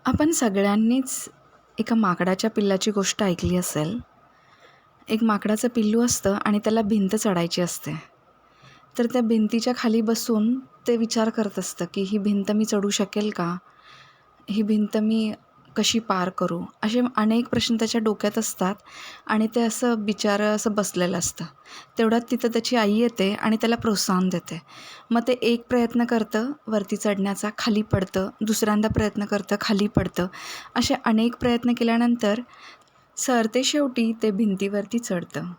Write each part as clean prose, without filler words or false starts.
आपण सगळ्यांनीच एका माकडाच्या पिल्लाची गोष्ट ऐकली असेल. एक माकडाचं पिल्लू असतं आणि त्याला भिंत चढायची असते. तर त्या भिंतीच्या खाली बसून ते विचार करत असतं की ही भिंत मी चढू शकेल का? ही भिंत मी कशी पार करू? असे अनेक प्रश्न त्याच्या डोक्यात असतात आणि ते असं बिचारं असं बसलेलं असतं. तेवढ्यात तिथं त्याची आई येते आणि त्याला प्रोत्साहन देते. मग ते एक प्रयत्न करतं वरती चढण्याचा, खाली पडतं, दुसऱ्यांदा प्रयत्न करतं, खाली पडतं. असे अनेक प्रयत्न केल्यानंतर सरतेशेवटी ते भिंतीवरती चढतं.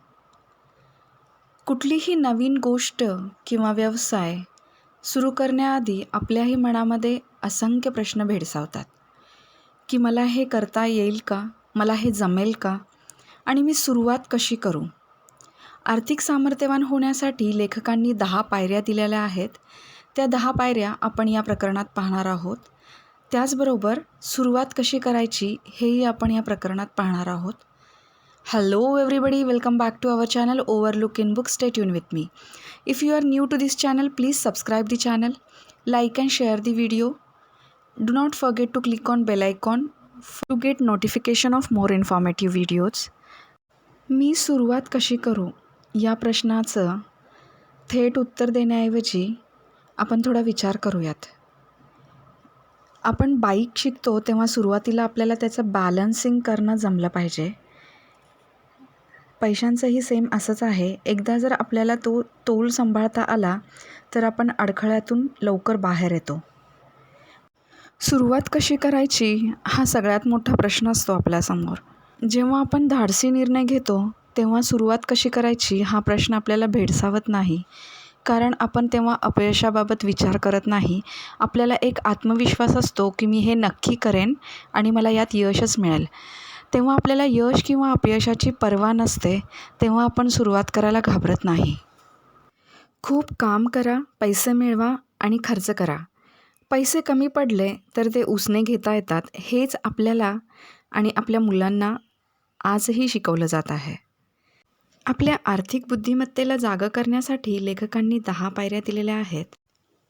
कुठलीही नवीन गोष्ट किंवा व्यवसाय सुरू करण्याआधी आपल्याही मनामध्ये असंख्य प्रश्न भेडसावतात की मला हे करता येईल का? मला हे जमेल का? आणि मी सुरुवात कशी करू? आर्थिक सामर्थ्यवान होण्यासाठी लेखकांनी 10 पायऱ्या दिलेल्या आहेत. त्या 10 पायऱ्या आपण या प्रकरणात पाहणार आहोत. त्याचबरोबर सुरुवात कशी करायची हेही आपण या प्रकरणात पाहणार आहोत. Hello everybody, welcome back to our channel Overlook in Books. Stay tuned with me. If you are new to this channel, please subscribe the channel, like and share the video. Do not forget to click on bell icon to get notification of more informative videos. मी सुरुवात कशी करू या प्रश्नाचं थेट उत्तर देण्याऐवजी आपण थोडा विचार करूयात. आपण बाईक शिकतो तेव्हा सुरुवातीला आपल्याला त्याचं बॅलन्सिंग करणं जमलं पाहिजे. पैशांचंही सेम असंच आहे. एकदा जर आपल्याला तो तोल सांभाळता आला तर आपण अडखळ्यातून लवकर बाहेर येतो. सुरुवात कशी करायची हा सगळ्यात मोठा प्रश्न असतो आपल्यासमोर. जेव्हा आपण धाडसी निर्णय घेतो तेव्हा सुरुवात कशी करायची हा प्रश्न आपल्याला भेडसावत नाही. कारण आपण तेव्हा अपयशाबाबत विचार करत नाही. आपल्याला एक आत्मविश्वास असतो की मी हे नक्की करेन आणि मला यात यशच मिळेल. तेव्हा आपल्याला यश किंवा अपयशाची पर्वा नसते. तेव्हा आपण सुरुवात करायला घाबरत नाही. खूप काम करा, पैसे मिळवा आणि खर्च करा. पैसे कमी पडले तर ते उसने घेता येतात, हेच आपल्याला आणि आपल्या मुलांना आजही शिकवलं जात आहे. आपल्या आर्थिक बुद्धिमत्तेला जागं करण्यासाठी लेखकांनी 10 पायऱ्या दिलेल्या आहेत.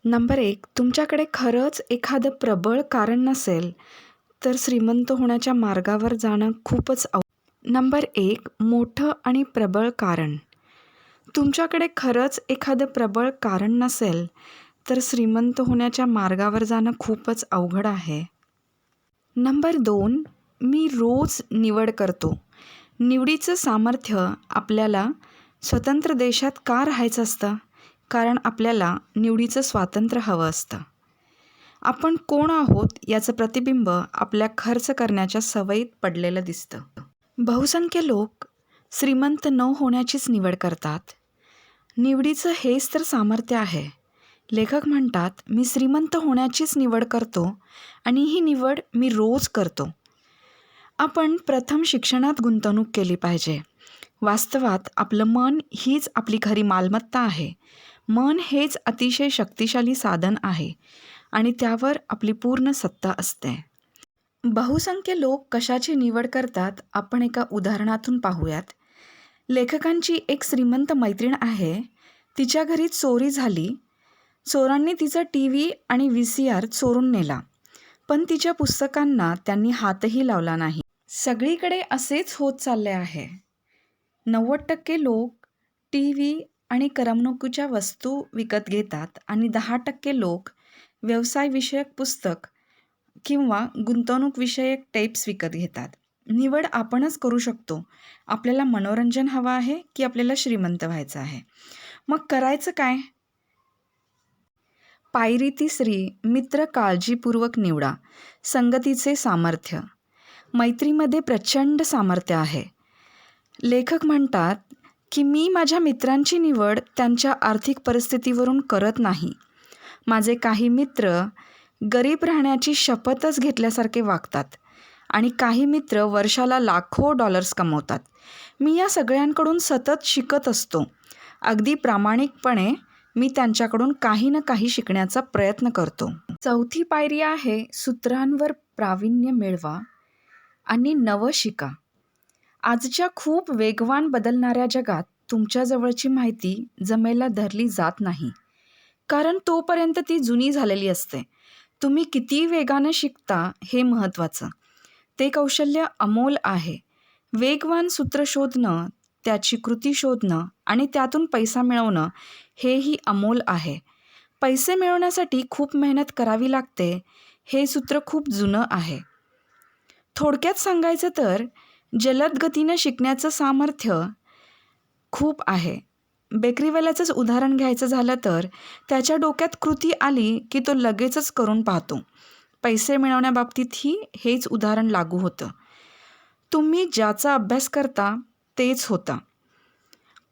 नंबर 1, तुमच्याकडे खरंच एखादं प्रबळ कारण नसेल तर श्रीमंत होण्याच्या मार्गावर जाणं खूपच नंबर 1, मोठं आणि प्रबळ कारण. तुमच्याकडे खरंच एखादं प्रबळ कारण नसेल तर श्रीमंत होण्याच्या मार्गावर जाणं खूपच अवघड आहे. नंबर 2, मी रोज निवड करतो. निवडीचं सामर्थ्य. आपल्याला स्वतंत्र देशात का राहायचं असतं? कारण आपल्याला निवडीचं स्वातंत्र्य हवं असतं. आपण कोण आहोत याचं प्रतिबिंब आपल्या खर्च करण्याच्या सवयीत पडलेलं दिसतं. बहुसंख्य लोक श्रीमंत न होण्याचीच निवड करतात. निवडीचं हेच तर सामर्थ्य आहे. लेखक म्हणतात, मी श्रीमंत होण्याचीच निवड करतो आणि ही निवड मी रोज करतो. आपण प्रथम शिक्षणात गुंतवणूक केली पाहिजे. वास्तवात आपलं मन हीच आपली खरी मालमत्ता आहे. मन हेच अतिशय शक्तिशाली साधन आहे आणि त्यावर आपली पूर्ण सत्ता असते. बहुसंख्य लोक कशाची निवड करतात आपण एका उदाहरणातून पाहूयात. लेखकांची एक श्रीमंत मैत्रीण आहे. तिच्या घरी चोरी झाली. चोरांनी तिचा TV आणि VCR चोरून नेला. पण तिच्या पुस्तकांना त्यांनी हातही लावला नाही. सगळीकडे असेच होत चालले आहे. 90% लोक TV आणि करमणुकीच्या वस्तू विकत घेतात आणि 10% लोक व्यवसायविषयक पुस्तक किंवा गुंतवणूकविषयक टिप्स विकत घेतात. निवड आपणच करू शकतो. आपल्याला मनोरंजन हवं आहे की आपल्याला श्रीमंत व्हायचं आहे. मग करायचं काय? पायरी 3, मित्र काळजीपूर्वक निवडा. संगतीचे सामर्थ्य. मैत्रीमध्ये प्रचंड सामर्थ्य आहे. लेखक म्हणतात की मी माझ्या मित्रांची निवड त्यांच्या आर्थिक परिस्थितीवरून करत नाही. माझे काही मित्र गरीब राहण्याची शपथच घेतल्यासारखे वागतात आणि काही मित्र वर्षाला लाखो डॉलर्स कमवतात. मी या सगळ्यांकडून सतत शिकत असतो. अगदी प्रामाणिकपणे मी त्यांच्याकडून काही ना काही शिकण्याचा प्रयत्न करतो. 4थी पायरी आहे, सूत्रांवर प्रावीण्य मिळवा आणि नवं शिका. आजच्या खूप वेगवान बदलणाऱ्या जगात तुमच्याजवळची माहिती जमेला धरली जात नाही. कारण तोपर्यंत ती जुनी झालेली असते. तुम्ही किती वेगानं शिकता हे महत्त्वाचं. ते कौशल्य अमोल आहे. वेगवान सूत्र शोधणं, त्याची कृती शोधणं आणि त्यातून पैसा मिळवणं हेही अमोल आहे. पैसे मिळवण्यासाठी खूप मेहनत करावी लागते, हे सूत्र खूप जुनं आहे. थोडक्यात सांगायचं तर जलद गतीनं शिकण्याचं सामर्थ्य खूप आहे. बेकरीवाल्याचंच उदाहरण घ्यायचं झालं तर त्याच्या डोक्यात कृती आली की तो लगेचच करून पाहतो. पैसे मिळवण्याबाबतीतही हेच उदाहरण लागू होतं. तुम्ही ज्याचा अभ्यास करता तेच होता.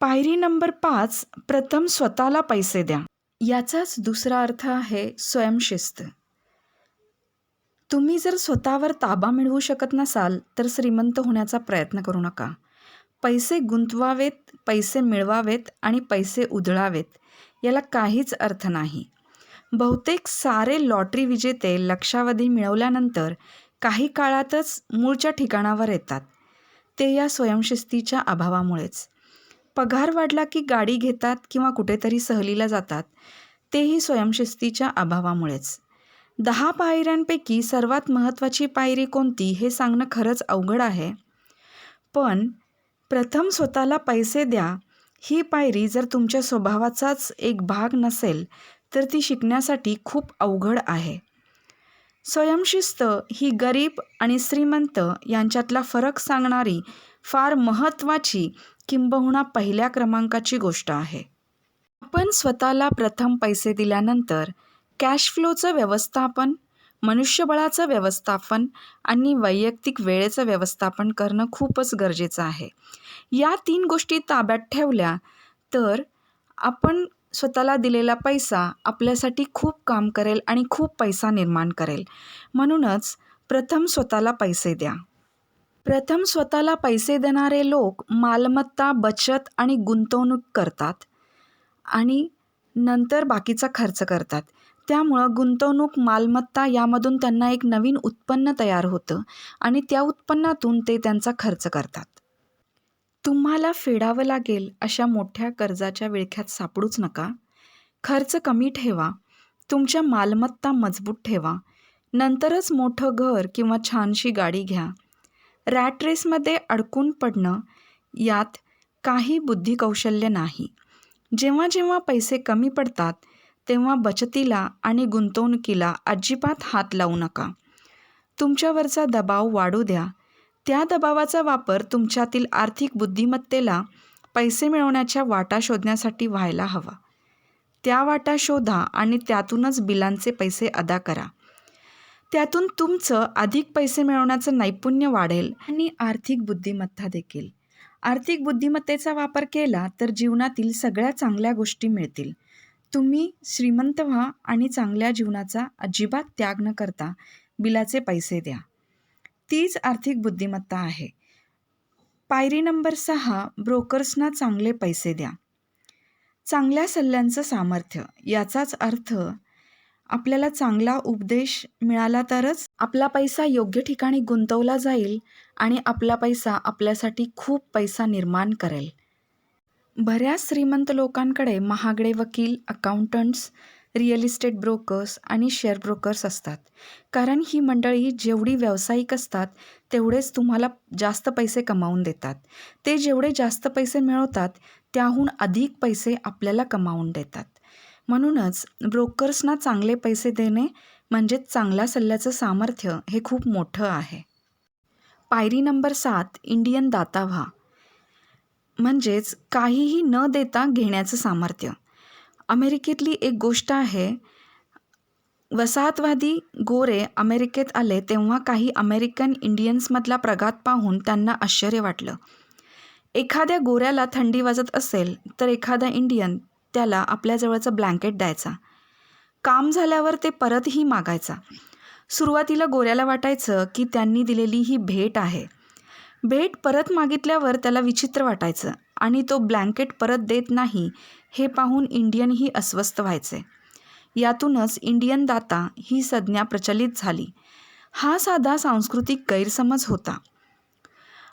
पायरी नंबर 5, प्रथम स्वतःला पैसे द्या. याचाच दुसरा अर्थ आहे स्वयंशिस्त. तुम्ही जर स्वतःवर ताबा मिळवू शकत नसाल तर श्रीमंत होण्याचा प्रयत्न करू नका. पैसे गुंतवावेत, पैसे मिळवावेत आणि पैसे उधळावेत याला काहीच अर्थ नाही. बहुतेक सारे लॉटरी विजेते लक्षावधी मिळवल्यानंतर काही काळातच मूळच्या ठिकाणावर येतात. ते या स्वयंशिस्तीच्या अभावामुळेच. पगार वाढला की गाडी घेतात किंवा कुठेतरी सहलीला जातात, तेही स्वयंशिस्तीच्या अभावामुळेच. 10 पायऱ्यांपैकी सर्वात महत्त्वाची पायरी कोणती हे सांगणं खरंच अवघड आहे. पण प्रथम स्वतःला पैसे द्या ही पायरी जर तुमच्या स्वभावाचाच एक भाग नसेल तर ती शिकण्यासाठी खूप अवघड आहे. स्वयंशिस्त ही गरीब आणि श्रीमंत यांच्यातला फरक सांगणारी फार महत्त्वाची किंबहुना पहिल्या क्रमांकाची गोष्ट आहे. आपण स्वतःला प्रथम पैसे दिल्यानंतर कॅश फ्लोचं व्यवस्थापन, मनुष्यबळाचं व्यवस्थापन आणि वैयक्तिक वेळेचं व्यवस्थापन करणं खूपच गरजेचं आहे. या 3 गोष्टी ताब्यात ठेवल्या तर आपण स्वतःला दिलेला पैसा आपल्यासाठी खूप काम करेल आणि खूप पैसा निर्माण करेल. म्हणूनच प्रथम स्वतःला पैसे द्या. प्रथम स्वतःला पैसे देणारे लोक मालमत्ता, बचत आणि गुंतवणूक करतात आणि नंतर बाकीचा खर्च करतात. त्यामुळं गुंतवणूक, मालमत्ता यामधून त्यांना एक नवीन उत्पन्न तयार होतं आणि त्या उत्पन्नातून ते त्यांचा खर्च करतात. तुम्हाला फेडावं लागेल अशा मोठ्या कर्जाच्या विळख्यात सापडूच नका. खर्च कमी ठेवा, तुमच्या मालमत्ता मजबूत ठेवा, नंतरच मोठं घर किंवा छानशी गाडी घ्या. रॅट रेसमध्ये अडकून पडणं यात काही बुद्धिकौशल्य नाही. जेव्हा जेव्हा पैसे कमी पडतात तेव्हा बचतीला आणि गुंतवणुकीला अजिबात हात लावू नका. तुमच्यावरचा दबाव वाढू द्या. त्या दबावाचा वापर तुमच्यातील आर्थिक बुद्धिमत्तेला पैसे मिळवण्याच्या वाटा शोधण्यासाठी व्हायला हवा. त्या वाटा शोधा आणि त्यातूनच बिलांचे पैसे अदा करा. त्यातून तुमचं अधिक पैसे मिळवण्याचं नैपुण्य वाढेल आणि आर्थिक बुद्धिमत्ता देखील. आर्थिक बुद्धिमत्तेचा वापर केला तर जीवनातील सगळ्या चांगल्या गोष्टी मिळतील. तुम्ही श्रीमंत व्हा आणि चांगल्या जीवनाचा अजिबात त्याग न करता बिलाचे पैसे द्या. तीच आर्थिक बुद्धिमत्ता आहे. पायरी नंबर 6, ब्रोकर्सना चांगले पैसे द्या. चांगल्या सल्ल्यांचं सामर्थ्य. याचाच अर्थ आपल्याला चांगला उपदेश मिळाला तरच आपला पैसा योग्य ठिकाणी गुंतवला जाईल आणि आपला पैसा आपल्यासाठी खूप पैसा निर्माण करेल. बऱ्याच श्रीमंत लोकांकडे महागडे वकील, अकाउंटंट्स, रिअल इस्टेट ब्रोकर्स आणि शेअर ब्रोकर्स असतात. कारण ही मंडळी जेवढी व्यावसायिक असतात तेवढेच तुम्हाला जास्त पैसे कमावून देतात. ते जेवढे जास्त पैसे मिळवतात त्याहून अधिक पैसे आपल्याला कमावून देतात. म्हणूनच ब्रोकर्सना चांगले पैसे देणे म्हणजेच चांगल्या सल्ल्याचं सामर्थ्य हे खूप मोठं आहे. पायरी नंबर 7, इंडियन दाता व्हा. म्हणजेच काहीही न देता घेण्याचं सामर्थ्य. अमेरिकेतली एक गोष्ट आहे. वसाहतवादी गोरे अमेरिकेत आले तेव्हा काही अमेरिकन इंडियन्समधला प्रघात पाहून त्यांना आश्चर्य वाटलं. एखाद्या गोऱ्याला थंडी वाजत असेल तर एखादा इंडियन त्याला आपल्याजवळचं ब्लँकेट द्यायचा. काम झाल्यावर ते परतही मागायचा. सुरुवातीला गोऱ्याला वाटायचं की त्यांनी दिलेली ही भेट आहे. भेट परत मागितल्यावर त्याला विचित्र वाटायचं आणि तो ब्लँकेट परत देत नाही हे पाहून इंडियनही अस्वस्थ व्हायचे. यातूनच इंडियन दाता ही संज्ञा प्रचलित झाली. हा साधा सांस्कृतिक गैरसमज होता.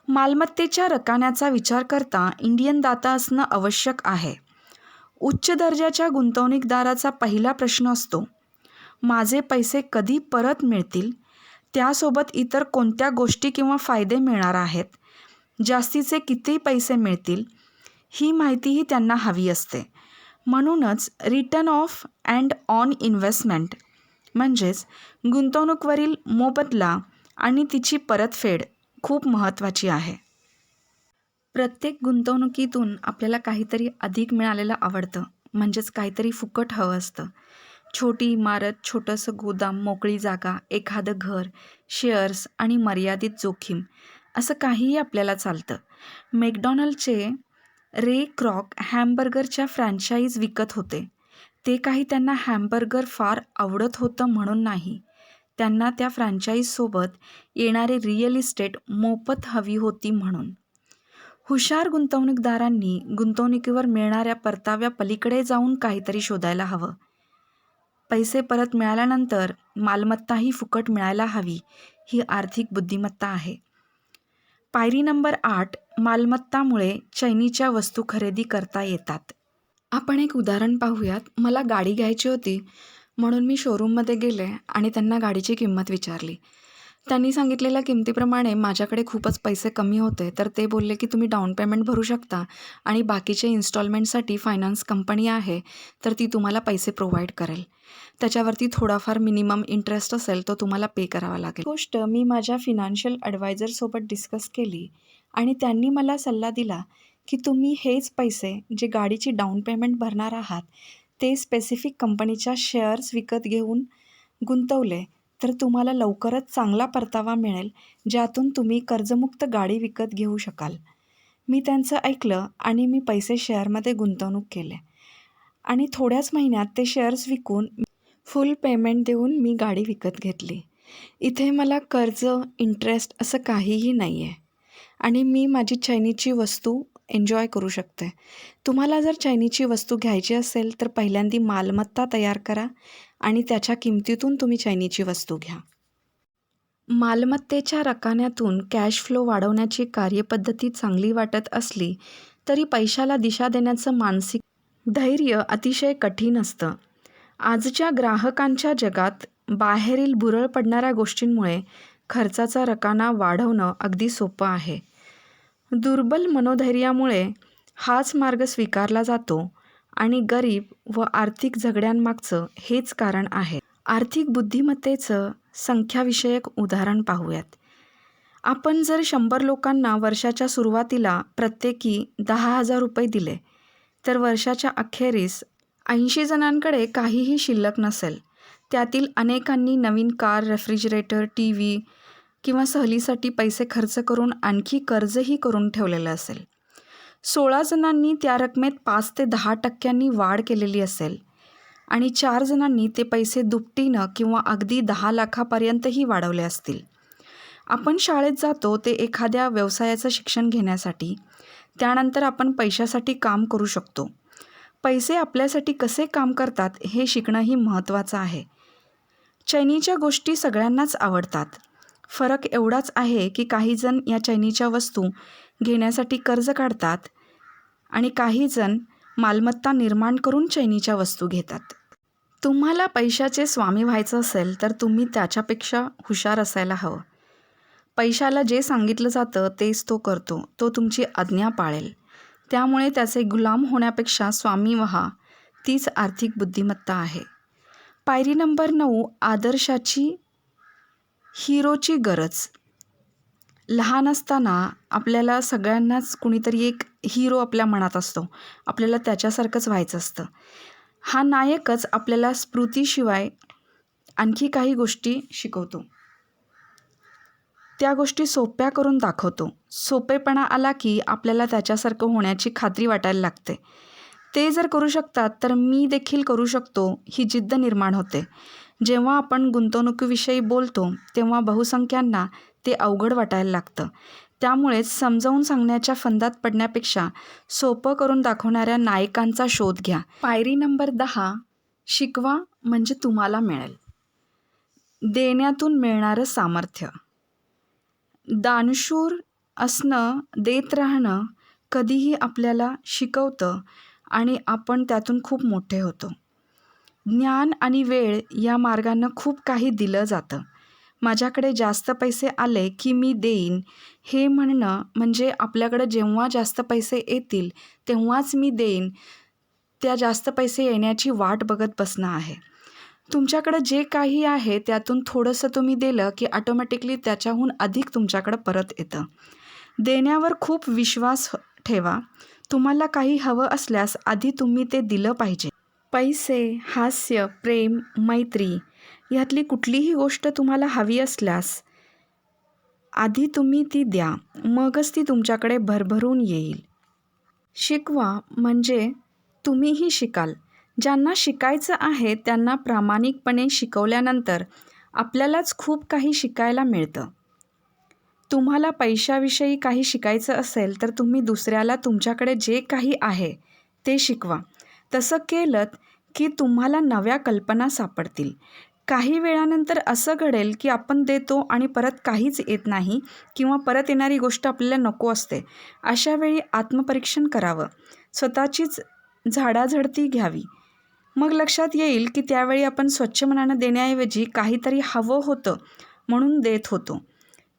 मालमत्तेच्या रकान्याचा विचार करता इंडियन दाता असणं आवश्यक आहे. उच्च दर्जाच्या गुंतवणूकदाराचा पहिला प्रश्न असतो, माझे पैसे कधी परत मिळतील, त्यासोबत इतर कोणत्या गोष्टी किंवा फायदे मिळणार आहेत, जास्तीचे किती पैसे मिळतील, ही माहितीही त्यांना हवी असते. म्हणूनच return of and on investment म्हणजेच गुंतवणुकीवरील मोबदला आणि तिची परतफेड खूप महत्त्वाची आहे. प्रत्येक गुंतवणुकीतून आपल्याला काहीतरी अधिक मिळालेलं आवडतं, म्हणजेच काहीतरी फुकट हवं असतं. छोटी इमारत, छोटंसं गोदाम, मोकळी जागा, एखादं घर, शेअर्स आणि मर्यादित जोखीम असं काहीही आपल्याला चालतं. मॅकडॉनल्डचे रे क्रॉक हॅमबर्गरच्या फ्रँचाईज विकत होते. ते काही त्यांना हॅमबर्गर फार आवडत होतं म्हणून नाही, त्यांना त्या फ्रँचाईजसोबत येणारे रिअल इस्टेट मोफत हवी होती म्हणून. हुशार गुंतवणूकदारांनी गुंतवणुकीवर मिळणाऱ्या परताव्या पलीकडे जाऊन काहीतरी शोधायला हवं. पैसे परत मिळाल्यानंतर मालमत्ताही फुकट मिळायला हवी, ही आर्थिक बुद्धिमत्ता आहे. पायरी नंबर 8, मालमत्तामुळे चैनीच्या वस्तू खरेदी करता येतात. आपण एक उदाहरण पाहूयात. मला गाडी घ्यायची होती म्हणून मी शोरूममध्ये गेले आणि त्यांना गाडीची किंमत विचारली. त्यांनी सांगितलेल्या किमतीप्रमाणे माझ्याकडे खूपच पैसे कमी होते, तर ते बोलले की तुम्ही डाऊन पेमेंट भरू शकता आणि बाकीचे इन्स्टॉलमेंटसाठी फायनान्स कंपनी आहे, तर ती तुम्हाला पैसे प्रोव्हाइड करेल. त्याच्यावरती थोडाफार मिनिमम इंटरेस्ट असेल तो तुम्हाला पे करावा लागेल. गोष्ट मी माझ्या फिनान्शियल ॲडवायझरसोबत डिस्कस केली आणि त्यांनी मला सल्ला दिला की तुम्ही हेच पैसे जे गाडीची डाऊन पेमेंट भरणार आहात ते स्पेसिफिक कंपनीच्या शेअर्स विकत घेऊन गुंतवले तर तुम्हाला लवकरच चांगला परतावा मिळेल, ज्यातून तुम्ही कर्जमुक्त गाडी विकत घेऊ शकाल. मी त्यांचं ऐकलं आणि मी पैसे शेअरमध्ये गुंतवणूक केले आणि थोड्याच महिन्यात ते शेअर्स विकून फुल पेमेंट देऊन मी गाडी विकत घेतली. इथे मला कर्ज, इंटरेस्ट असं काहीही नाही आहे आणि मी माझी चैनीची वस्तू एन्जॉय करू शकते. तुम्हाला जर चैनीची वस्तू घ्यायची असेल तर पहिल्यांदा मालमत्ता तयार करा आणि त्याच्या किमतीतून तुम्ही चैनीची वस्तू घ्या. मालमत्तेच्या रकान्यातून कॅश फ्लो वाढवण्याची कार्यपद्धती चांगली वाटत असली तरी पैशाला दिशा देण्याचं मानसिक धैर्य अतिशय कठीण असतं. आजच्या ग्राहकांच्या जगात बाहेरील भुरळ पडणाऱ्या गोष्टींमुळे खर्चाचा रकाना वाढवणं अगदी सोपं आहे. दुर्बल मनोधैर्यामुळे हाच मार्ग स्वीकारला जातो आणि गरीब व आर्थिक झगड्यांमागचं हेच कारण आहे. आर्थिक बुद्धिमत्तेचं संख्याविषयक उदाहरण पाहूयात. आपण जर 100 लोकांना वर्षाच्या सुरुवातीला प्रत्येकी 10,000 रुपये दिले तर वर्षाच्या अखेरीस 80 जणांकडे काहीही शिल्लक नसेल. त्यातील अनेकांनी नवीन कार, रेफ्रिजरेटर, TV किंवा सहलीसाठी पैसे खर्च करून आणखी कर्जही करून ठेवलेलं असेल. 16 जणांनी त्या रकमेत 5 ते 10% वाढ केलेली असेल आणि 4 जणांनी ते पैसे दुपटीनं किंवा अगदी 10 लाखापर्यंतही वाढवले असतील. आपण शाळेत जातो ते एखाद्या व्यवसायाचं शिक्षण घेण्यासाठी. त्यानंतर आपण पैशासाठी काम करू शकतो. पैसे आपल्यासाठी कसे काम करतात हे शिकणंही महत्त्वाचं आहे. चैनीच्या गोष्टी सगळ्यांनाच आवडतात. फरक एवढाच आहे की काही जण या चैनीच्या वस्तू घेण्यासाठी कर्ज काढतात आणि काही जण मालमत्ता निर्माण करून चैनीच्या वस्तू घेतात. तुम्हाला पैशाचे स्वामी व्हायचं असेल तर तुम्ही त्याच्यापेक्षा हुशार असायला हवं. पैशाला जे सांगितलं जातं तेच तो करतो. तो तुमची आज्ञा पाळेल. त्यामुळे त्याचे गुलाम होण्यापेक्षा स्वामी व्हा. तीच आर्थिक बुद्धिमत्ता आहे. पायरी नंबर 9, आदर्शाची हिरोची गरज. लहान असताना आपल्याला सगळ्यांनाच कुणीतरी एक हिरो आपल्या मनात असतो. आपल्याला त्याच्यासारखंच व्हायचं असतं. हा नायकच आपल्याला स्फूर्तीशिवाय आणखी काही गोष्टी शिकवतो. त्या गोष्टी सोप्या करून दाखवतो. सोपेपणा आला की आपल्याला त्याच्यासारखं होण्याची खात्री वाटायला लागते. ते जर करू शकतात तर मी देखील करू शकतो ही जिद्द निर्माण होते. जेव्हा आपण गुंतवणुकीविषयी बोलतो तेव्हा बहुसंख्यांना ते अवघड वाटायला लागतं. त्यामुळेच समजावून सांगण्याच्या फंदात पडण्यापेक्षा सोपं करून दाखवणाऱ्या नायकांचा शोध घ्या. पायरी नंबर 10, शिकवा म्हणजे तुम्हाला मिळेल. देण्यातून मिळणारं सामर्थ्य. दानशूर असणं, देत राहणं कधीही आपल्याला शिकवतं आणि आपण त्यातून खूप मोठे होतो. ज्ञान आणि वेळ या मार्गानं खूप काही दिलं जातं. माझ्याकडे जास्त पैसे आले की मी देईन हे म्हणणं म्हणजे आपल्याकडे जेव्हा जास्त पैसे येतील तेव्हाच मी देईन, त्या जास्त पैसे येण्याची वाट बघत बसणं आहे. तुमच्याकडं जे काही आहे त्यातून थोडंसं तुम्ही दिलं की ऑटोमॅटिकली त्याच्याहून अधिक तुमच्याकडं परत येतं. देण्यावर खूप विश्वास ठेवा. तुम्हाला काही हवं असल्यास आधी तुम्ही ते दिलं पाहिजे. पैसे, हास्य, प्रेम, मैत्री ह्यातली कुठलीही गोष्ट तुम्हाला हवी असल्यास आधी तुम्ही ती द्या, मगच ती तुमच्याकडे भरभरून येईल. शिकवा म्हणजे तुम्हीही शिकाल. ज्यांना शिकायचं आहे त्यांना प्रामाणिकपणे शिकवल्यानंतर आपल्यालाच खूप काही शिकायला मिळतं. तुम्हाला पैशाविषयी काही शिकायचं असेल तर तुम्ही दुसऱ्याला तुमच्याकडे जे काही आहे ते शिकवा. तसं केलंत की तुम्हाला नव्या कल्पना सापडतील. काही वेळानंतर असं घडेल की आपण देतो आणि परत काहीच येत नाही किंवा परत येणारी गोष्ट आपल्याला नको असते. अशा वेळी आत्मपरीक्षण करावं, स्वतःचीच झाडाझडती घ्यावी. मग लक्षात येईल की त्यावेळी आपण स्वच्छ मनानं देण्याऐवजी काहीतरी हवं होतं म्हणून देत होतो.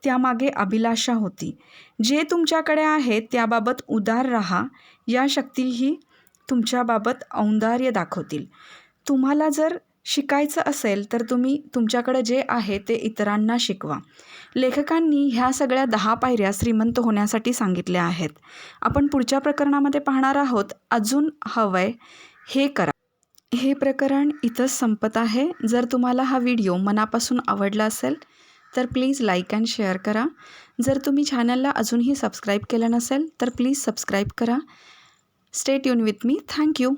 त्यामागे अभिलाषा होती. जे तुमच्याकडे आहे त्याबाबत उदार राहा. या शक्तीही तुमच्याबाबत औदार्य दाखवतील. तुम्हाला जर शिकायचं असेल तर तुम्ही तुमच्याकडे जे आहे ते इतरांना शिकवा. लेखकांनी ह्या सगळ्या 10 पायऱ्या श्रीमंत होण्यासाठी सांगितल्या आहेत. आपण पुढच्या प्रकरणामध्ये पाहणार आहोत. अजून हवंय हे करा. हे प्रकरण इथंच संपत आहे. जर तुम्हाला हा व्हिडिओ मनापासून आवडला असेल तर प्लीज लाईक अँड शेअर करा. जर तुम्ही चॅनलला अजूनही सबस्क्राईब केलं नसेल तर प्लीज सबस्क्राईब करा. Stay tune with me. Thank you.